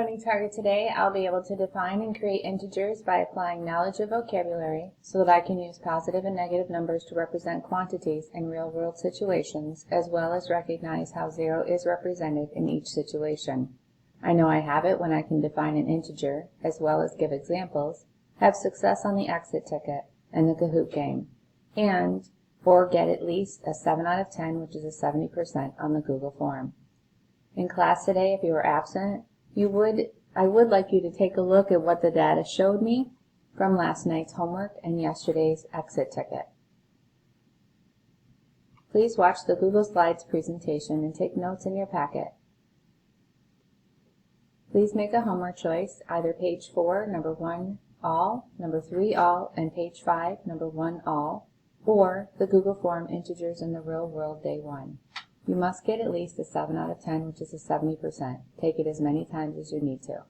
learning target today, I'll be able to define and create integers by applying knowledge of vocabulary so that I can use positive and negative numbers to represent quantities in real-world situations, as well as recognize how 0 is represented in each situation. I know I have it when I can define an integer, as well as give examples, have success on the exit ticket and the Kahoot game, or get at least a 7 out of 10, which is a 70% on the Google form. In class today, if you were absent, I would like you to take a look at what the data showed me from last night's homework and yesterday's exit ticket. Please watch the Google Slides presentation and take notes in your packet. Please make a homework choice, either page 4, number 1, all, number 3, all, and page 5, number 1, all, or the Google form integers in the real world day 1. You must get at least a 7 out of 10, which is a 70%. Take it as many times as you need to.